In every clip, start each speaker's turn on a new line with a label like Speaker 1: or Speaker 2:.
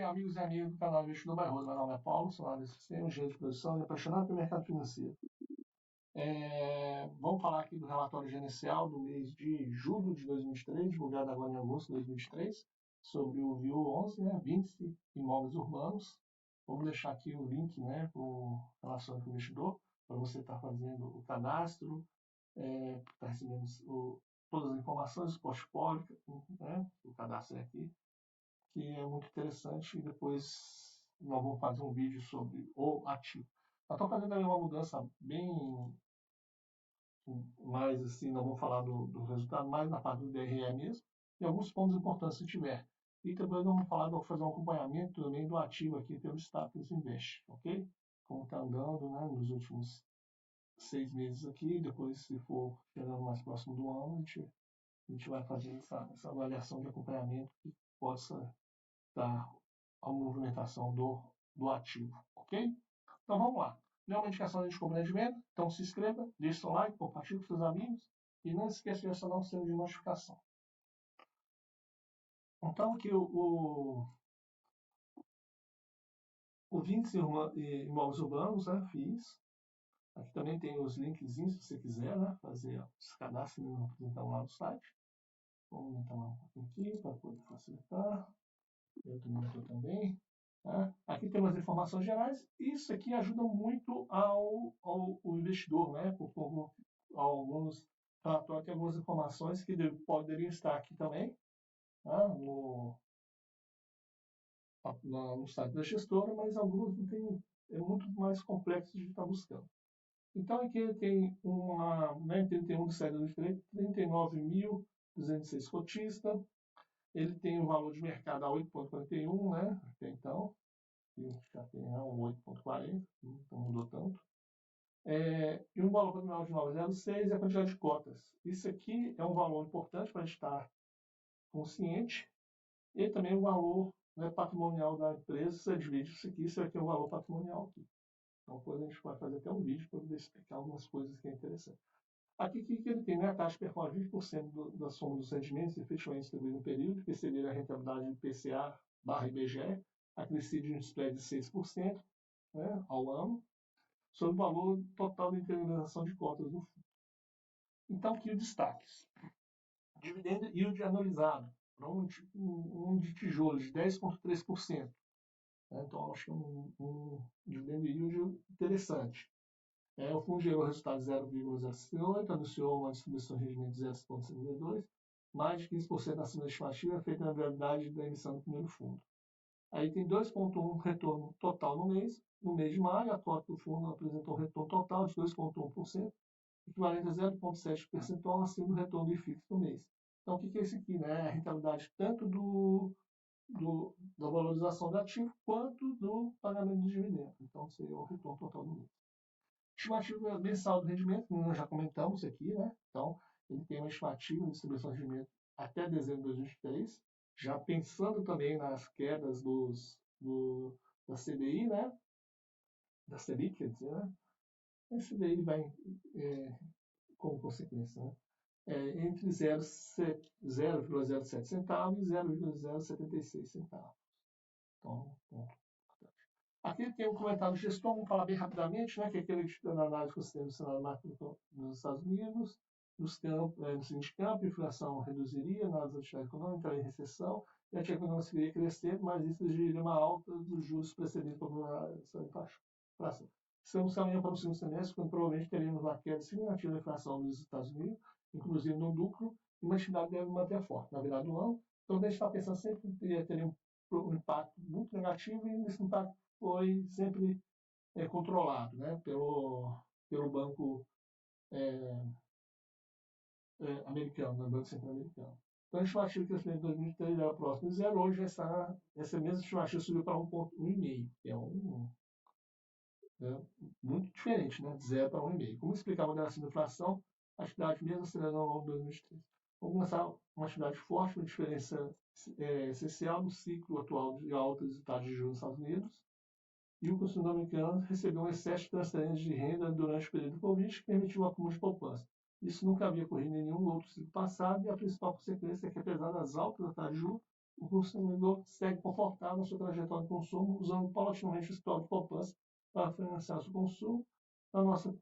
Speaker 1: amigos e amigas do canal Investidor Barroso. Meu nome é Paulo, sou analista de sistema, engenheiro de produção e apaixonado pelo mercado financeiro. Vamos falar aqui do relatório gerencial do mês de julho de 2023, divulgado agora em agosto de 2023, sobre o VIU 11, né, Víndice Imóveis Urbanos. Vamos deixar aqui o link, né, com relação ao investidor, para você estar fazendo o cadastro, estar recebendo todas as informações, o portfólio, né, o cadastro é aqui, que é muito interessante, e depois nós vamos fazer um vídeo sobre o ativo. Nós estamos fazendo aí uma mudança bem mais assim, nós vamos falar do resultado mais na parte do DRE mesmo, e alguns pontos importantes se tiver. E também vamos fazer um acompanhamento também do ativo aqui pelo Status Invest, ok? Como está andando, né, nos últimos 6 meses aqui, depois se for chegando mais próximo do ano, a gente vai fazer essa avaliação de acompanhamento que possa dar a movimentação do ativo, ok? Então vamos lá. Não é uma indicação de compra de venda, então se inscreva, deixe seu like, compartilhe com seus amigos e não esqueça de acionar o sino de notificação. Então aqui o Víndice Imóveis Urbanos, né, fiz. Aqui também tem os linkzinhos se você quiser, né, fazer os cadastros e apresentar lá no site. Vamos aumentar um pouquinho aqui para poder facilitar. Eu também. Tá? Aqui tem umas informações gerais. Isso aqui ajuda muito ao investidor, né? Por alguns relatórios, tem algumas informações que poderiam estar aqui também, tá? No site da gestora, mas alguns não tem, é muito mais complexo de estar buscando. Então aqui ele tem né, 31 de 7 de 39.206 cotistas. Ele tem um valor de mercado a 8,41, né? Até então. Já tem um 8,40, não mudou tanto. E um valor patrimonial de 9,06 e a quantidade de cotas. Isso aqui é um valor importante para a gente estar consciente. E também o valor, né, patrimonial da empresa. Você divide isso aqui é o valor patrimonial aqui. Então depois a gente vai fazer até um vídeo para poder explicar algumas coisas que é interessante. Aqui o que ele tem, né? A taxa de performance 20% da soma dos rendimentos efetivamente distribuídos no período, que seria a rentabilidade do IPCA/IBGE, acrescido de um spread de 6%, né, ao ano, sobre o valor total da integralização de cotas do fundo. Então, aqui os destaques. Dividendo yield anualizado, para um de tijolo de 10,3%. Né, então, acho que é um dividendo yield interessante. O fundo gerou resultado de 0,08, anunciou uma distribuição de rendimento de 0,52, mais de 15% acima da estimativa feita na realidade da emissão do primeiro fundo. Aí tem 2,1 retorno total no mês. No mês de maio, a cota do fundo apresentou um retorno total de 2,1%, equivalente a 0,7 percentual acima do retorno do IFIX no mês. Então, o que é isso aqui? Né? A rentabilidade tanto da valorização do ativo quanto do pagamento de dividendos. Então, seria o retorno total do mês. Estimativa mensal do rendimento, nós já comentamos aqui, né? Então, ele tem uma estimativa de distribuição de rendimento até dezembro de 2023, já pensando também nas quedas da CDI, né? Da Selic, quer dizer, né? A CDI vai como consequência, né? Entre 0,07 centavos e 0,076 centavos. Então, ponto. Aqui tem um comentário do gestor, vamos falar bem rapidamente, né, que é aquele que estuda a análise com o sistema do cenário macro nos Estados Unidos, no seguinte campo, a inflação reduziria, análise da atividade econômica, entraria em recessão, e a atividade econômica seguiria crescer, mas isso exigiria uma alta dos juros precedentes para essa inflação. Estamos caminhando para o segundo semestre, quando provavelmente teremos uma queda significativa da inflação nos Estados Unidos, inclusive no lucro, e uma atividade deve manter forte na virada do ano. Então, a gente está pensando sempre que teria um impacto muito negativo, e nesse impacto foi sempre controlado, né, pelo banco americano, né, Banco Central americano. Então a estimativa de crescimento de 2023 era próximo de zero, hoje essa mesma estimativa subiu para 1,5, que é muito diferente, né, de 0 para 1,5. Como explicar a moderação da inflação, a atividade mesmo acelerando ao longo de 2023. Vamos começar uma atividade forte, uma diferença essencial no ciclo atual de altas de taxas de juros nos Estados Unidos, e o consumidor americano recebeu um excesso de transferência de renda durante o período do Covid, que permitiu o acúmulo de poupança. Isso nunca havia ocorrido em nenhum outro ciclo passado, e a principal consequência é que, apesar das altas taxas de juros, o consumidor segue confortável na sua trajetória de consumo, usando paulatinamente o estoque de poupança para financiar seu consumo. A nossa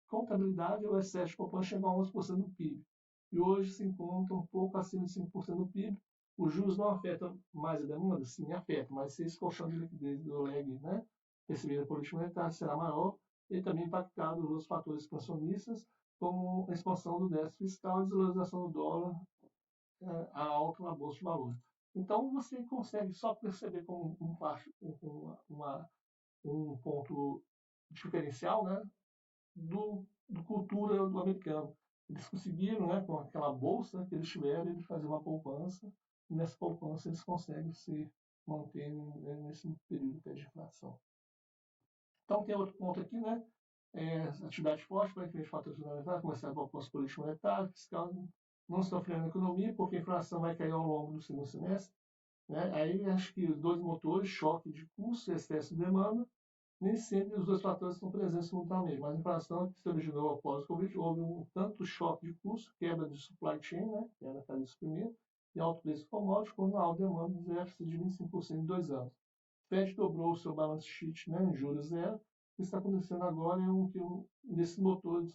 Speaker 1: contabilidade, o excesso de poupança chegou a 11% do PIB, e hoje se encontra um pouco acima de 5% do PIB. Os juros não afetam mais a demanda? Sim, afetam, mas se esse colchão de liquidez do lag, né, recebido da política monetária será maior, e também impactado os fatores expansionistas, como a expansão do déficit fiscal e a desvalorização do dólar a alta na bolsa de valores. Então você consegue só perceber como um ponto diferencial, né, do cultura do americano. Eles conseguiram, né, com aquela bolsa que eles tiveram, eles fazer uma poupança, e nessa poupança eles conseguem se manter nesse período de inflação. Então tem outro ponto aqui, né? Atividade forte para frente fatores fundamentais, começar a poupança política monetária, fiscal, não estão freando a economia, porque a inflação vai cair ao longo do segundo semestre. Né? Aí acho que os dois motores, choque de custo e excesso de demanda, nem sempre os dois fatores estão presentes simultaneamente, mas a inflação que se originou após o Covid, houve um tanto choque de custo, quebra de supply chain, né, que era a cadeia de suprimento, e alto preço de commodities, quando a alta demanda de déficit de 25% em 2 anos. O Fed dobrou o seu balance sheet, né, em juros zero. O que está acontecendo agora é nesse motor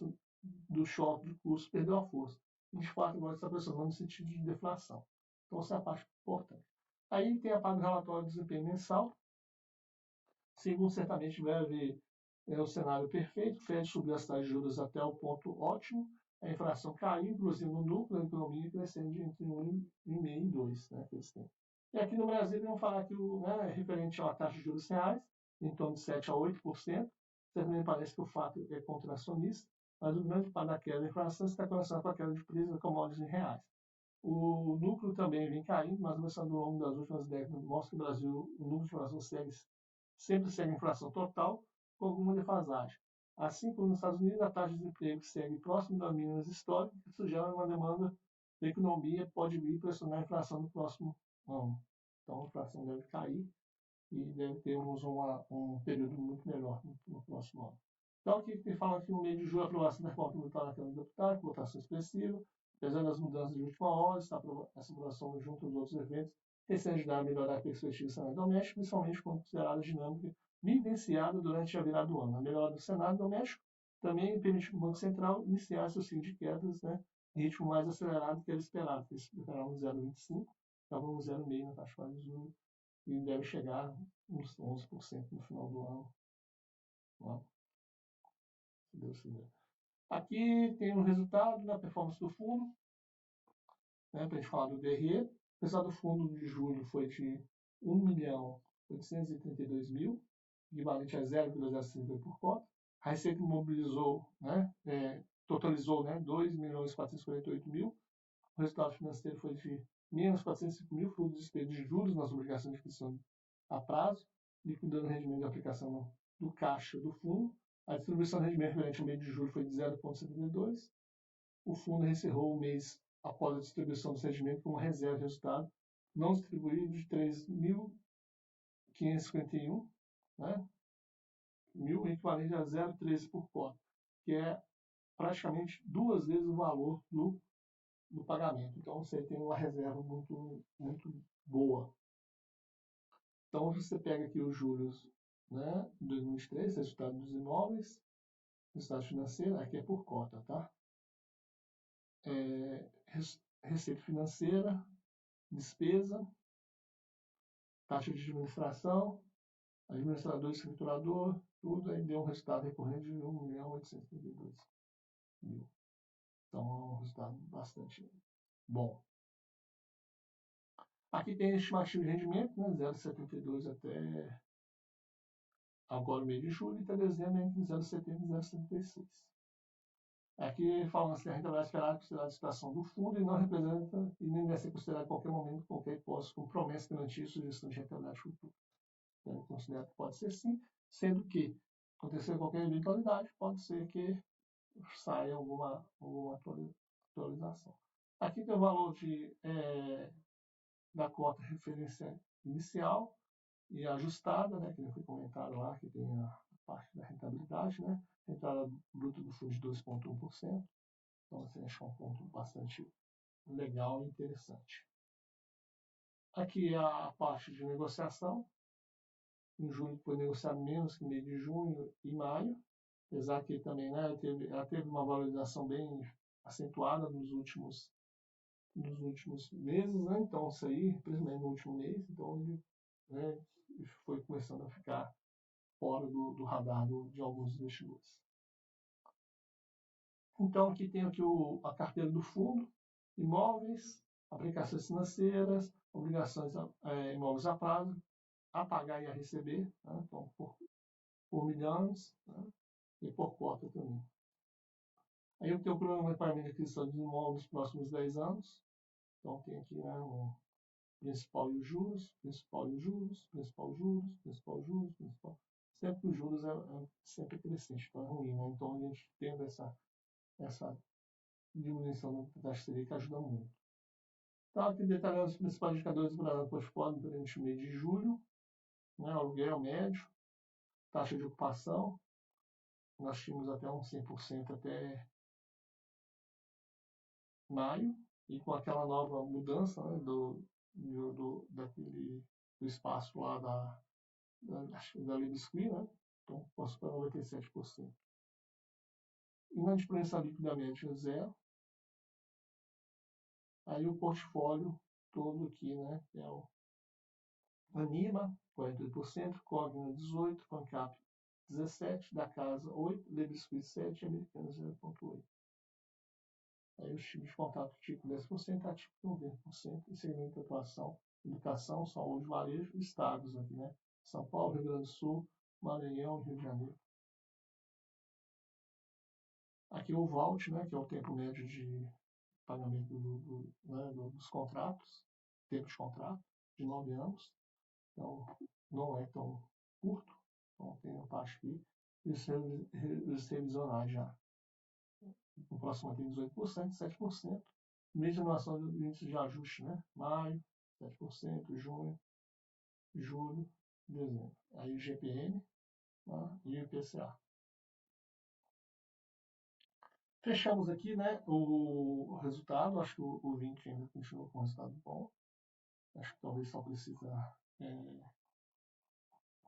Speaker 1: do choque de custo perdeu a força. E, de fato, agora está pressionando no sentido de deflação. Então, essa é a parte importante. Aí tem a parte do relatório de desempenho mensal. Segundo, certamente vai haver o cenário perfeito. O Fed subiu as taxas de juros até o ponto ótimo. A inflação caiu, inclusive no núcleo da economia, crescendo de entre 1,5% e 2%, né, que eles têm. E aqui no Brasil, vamos falar que é referente à taxa de juros reais, em torno de 7% a 8%. Também parece que o fato é contracionista, mas o grande parte da queda da inflação está relacionado com a queda de preços da commodities em reais. O núcleo também vem caindo, mas começando ao longo das últimas décadas, mostra que o Brasil, o núcleo de inflação sempre segue a inflação total, com alguma defasagem. Assim como nos Estados Unidos, a taxa de desemprego segue próximo das mínimas históricas, isso gera uma demanda da economia, pode vir pressionar a inflação no próximo ano. Então, a inflação deve cair e deve termos um período muito melhor no próximo ano. Então, aqui tem fala que no mês de julho, a aprovação da reforma tributária na Câmara dos Deputados, votação expressiva, apesar das mudanças de última hora, essa aprovação junto aos outros eventos recém ajudar a melhorar a perspectiva do Senado doméstico, principalmente quando considerada a dinâmica vivenciada durante a virada do ano. A melhora do Senado doméstico também permitiu ao Banco Central iniciar seu ciclo de quedas, né, em ritmo mais acelerado do que era esperado, que eles esperavam 0,25, estavam no 0,5 na taxa de juros, e deve chegar uns 11% no final do ano. Né? Se Deus quiser. Aqui tem o resultado da performance do fundo, né, para a gente falar do DRE. O resultado do fundo de julho foi de 1.832.000, equivalente a 0,05 por cota. A receita mobilizou, totalizou 2.448.000. O resultado financeiro foi de menos 405.000, fruto do despejo de juros nas obrigações de aquisição a prazo, liquidando o rendimento de aplicação do caixa do fundo. A distribuição de rendimento referente ao mês de julho foi de 0,72. O fundo encerrou o mês após a distribuição do rendimento com uma reserva de resultado não distribuído de 3.551, né? Mil equivalente a 0,13 por cota, que é praticamente 2 vezes o valor do pagamento. Então você tem uma reserva muito, muito boa. Então você pega aqui os juros, né, 2023, resultado dos imóveis, resultado financeiro, aqui é por cota, tá? Receita financeira, despesa, taxa de administração, administrador e escriturador, tudo aí deu um resultado recorrente de 1.832.000. Então é um resultado bastante bom. Aqui tem a estimativa de rendimento, né, 0,72 até agora o mês de julho, e até dezembro entre 0,70 e 0,76. Aqui falando que a rentabilidade esperada é considerada a situação do fundo e não representa e nem deve ser considerada em qualquer momento qualquer hipótese com promessa, garantia e sugestão de rentabilidade futura. Então, considera que pode ser sim, sendo que acontecer qualquer eventualidade, pode ser que saia alguma atualização. Aqui tem o valor da cota referência inicial e ajustada, né, que foi comentado lá, que tem a parte da rentabilidade, né, entrada bruta do fundo de 2,1%. Então, você acha um ponto bastante legal e interessante. Aqui é a parte de negociação. Em julho foi negociado menos que mês de junho e maio, apesar que também, né, ela teve uma valorização bem acentuada nos últimos meses, né? Então isso aí, principalmente no último mês, então ele, né, foi começando a ficar fora do radar de alguns investidores. Então aqui tem aqui a carteira do fundo, imóveis, aplicações financeiras, obrigações imóveis a prazo, a pagar e a receber, né? Então por milhões, né? E por cota também. Aí eu tenho o programa de pagamento de aquisição de imóveis nos próximos 10 anos. Então tem aqui, né, o principal e os juros, principal e os juros, principal juros, principal juros, principal. Sempre os juros é sempre crescente, então é ruim, né? Então a gente tendo essa diminuição da taxa Selic ajuda muito. Então aqui detalhando os principais indicadores do portfólio durante o mês de julho, né, aluguel médio, taxa de ocupação, nós tínhamos até uns 100% até maio, e com aquela nova mudança, né, do espaço lá da Lei Biscuit, né? Então passou para 97%. Inadimplência líquida média zero. Aí o portfólio todo aqui, né? É o Anima, 48%, Cogna 18%, Pancap 17%, da Casa 8%, Lei Biscuit 7% e Americana 0,8%. Aí os tipos de contato tipo 10%, ativo 90%, e segmento de atuação, educação, saúde, varejo, estados aqui, né? São Paulo, Rio Grande do Sul, Maranhão e Rio de Janeiro. Aqui o VALT, né, que é o tempo médio de pagamento dos contratos, tempo de contrato, de 9 anos. Então, não é tão curto. Então, tem a parte aqui. E os revisionais já. No próximo tem 18%, 7%. Mês de renovação do índice de ajuste, né? Maio, 7%, junho, julho, dezembro. Aí o GPM, né, e o IPCA. Fechamos aqui, né, o resultado. Acho que o 20 ainda continua com um resultado bom. Acho que talvez só precisa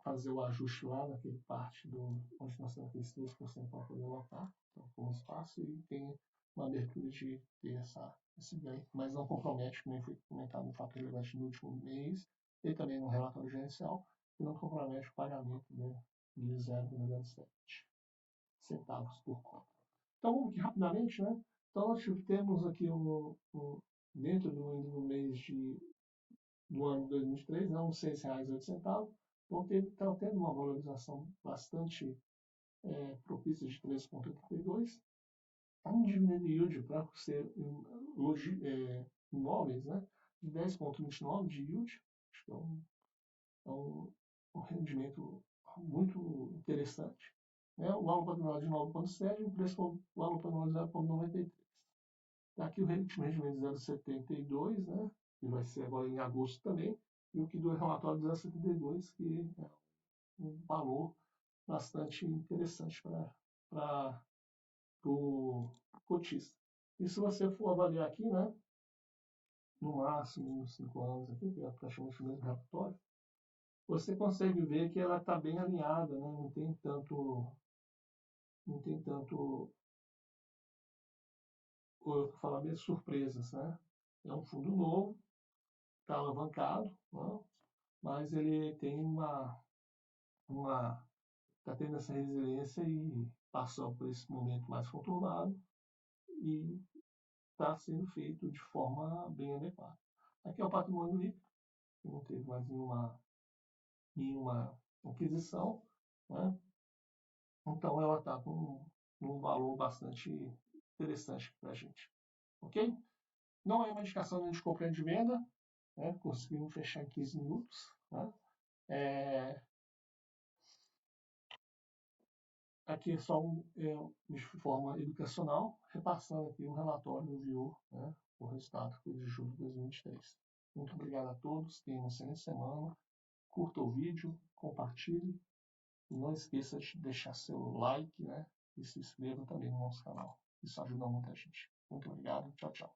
Speaker 1: fazer o ajuste lá naquele parte onde nós temos aqueles 3% para poder lotar, então, com espaço, e tem uma abertura de ter esse ganho, mas não compromete, como foi comentado no fato relevante no último mês, e também no relatório gerencial, e não compromete o pagamento, né, de 0,07 centavos por conta. Então, vamos aqui rapidamente, né? Então, nós temos aqui dentro do mês do ano de 2023, né, uns R$ 6,08. Então, está tendo uma valorização bastante propícia de 3,82. Está um dividend yield para ser imóveis, né, de 10,29 de yield. Acho que é um rendimento muito interessante. Né? O valor patrimonial de 9,7 e o preço valor patrimonial de 0,93. Aqui o último rendimento de 0,72, né, que vai ser agora em agosto também, e o que do relatório de 0,72, que é um valor bastante interessante para o cotista. E se você for avaliar aqui, né, no máximo uns 5 anos, aqui, que é praticamente o mesmo relatório, você consegue ver que ela está bem alinhada, né, não tem tanto, eu falar mesmo, surpresas, né? É um fundo novo, está alavancado, né? Mas ele tem está tendo essa resiliência e passou por esse momento mais conturbado e está sendo feito de forma bem adequada. Aqui é o patrimônio líquido, que não teve mais nenhuma aquisição, né? Então ela está com um valor bastante interessante para a gente. Ok? Não é uma indicação de compra e de venda, né? Conseguimos fechar em 15 minutos. Né? Aqui é só de forma educacional, repassando aqui o relatório do enviou, né, o resultado de julho de 2023. Muito obrigado a todos, tenham uma excelente semana, curta o vídeo, compartilhe, e não esqueça de deixar seu like, né, e se inscreva também no nosso canal. Isso ajuda muita gente. Muito obrigado, tchau, tchau.